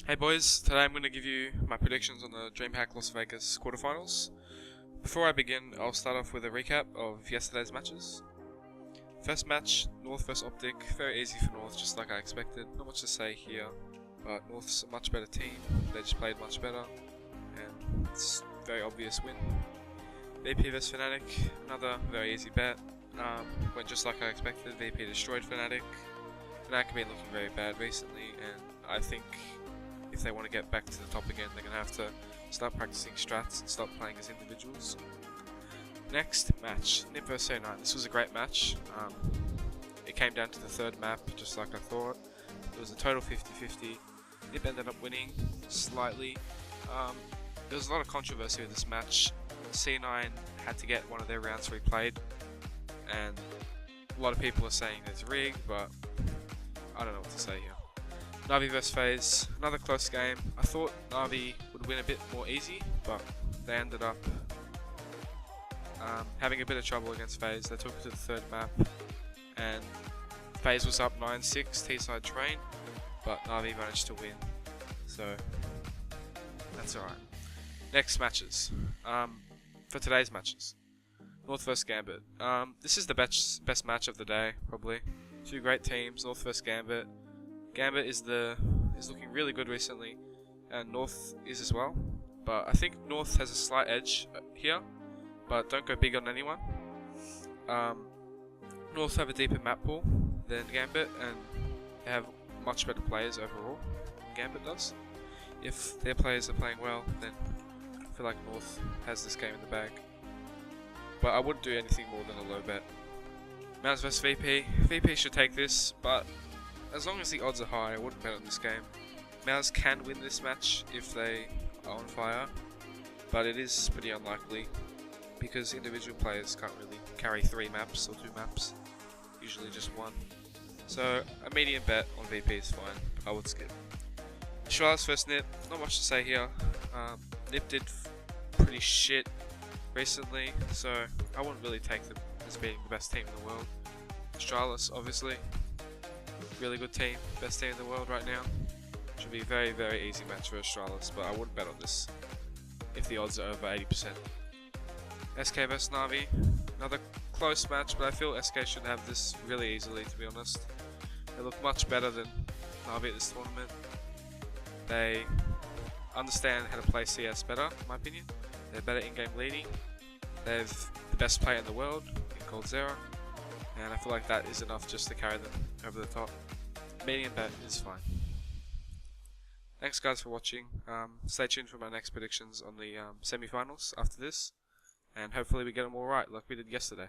Hey boys, today I'm going to give you my predictions on the DreamHack Las Vegas quarterfinals. Before I begin, I'll start off with a recap of yesterday's matches. First match, North vs Optic, very easy for North, just like I expected. Not much to say here, but North's a much better team, they just played much better, and it's a very obvious win. VP vs Fnatic, another very easy bet, went just like I expected. VP destroyed Fnatic. Fnatic have been looking very bad recently, and I think if they want to get back to the top again, they're going to have to start practicing strats and stop playing as individuals. Next match, NIP vs C9. This was a great match. It came down to the third map, just like I thought. It was a total 50-50. NIP ended up winning slightly. There was a lot of controversy with this match. C9 had to get one of their rounds replayed, and a lot of people are saying it's rigged, but I don't know what to say here. NAVI vs FaZe, another close game. I thought NAVI would win a bit more easy, but they ended up having a bit of trouble against FaZe. They took it to the third map, and FaZe was up 9-6 T-side train, but NAVI managed to win, so that's alright. Next matches. For today's matches, North vs Gambit. This is the best match of the day, probably. Two great teams, North vs Gambit. Gambit is looking really good recently, and North is as well. But I think North has a slight edge here, but don't go big on anyone. North have a deeper map pool than Gambit, and they have much better players overall than Gambit does. If their players are playing well, then I feel like North has this game in the bag. But I wouldn't do anything more than a low bet. Mouse vs VP. VP should take this, but as long as the odds are high, I wouldn't bet on this game. Mouse can win this match if they are on fire, but it is pretty unlikely because individual players can't really carry 3 maps or 2 maps, usually just 1. So a medium bet on VP is fine, I would skip. Astralis vs NIP, not much to say here. NIP did pretty shit recently, so I wouldn't really take them as being the best team in the world. Astralis, obviously, really good team, best team in the world right now. Should be a very, very easy match for Astralis, but I wouldn't bet on this if the odds are over 80%. SK vs NAVI, another close match, but I feel SK should have this really easily, to be honest. They look much better than NAVI at this tournament. They understand how to play CS better, in my opinion. They're better in-game leading. They have the best player in the world in Cold Zero, and I feel like that is enough just to carry them over the top. Medium bet is fine. Thanks guys for watching. Stay tuned for my next predictions on the semi-finals after this, and hopefully we get them all right like we did yesterday.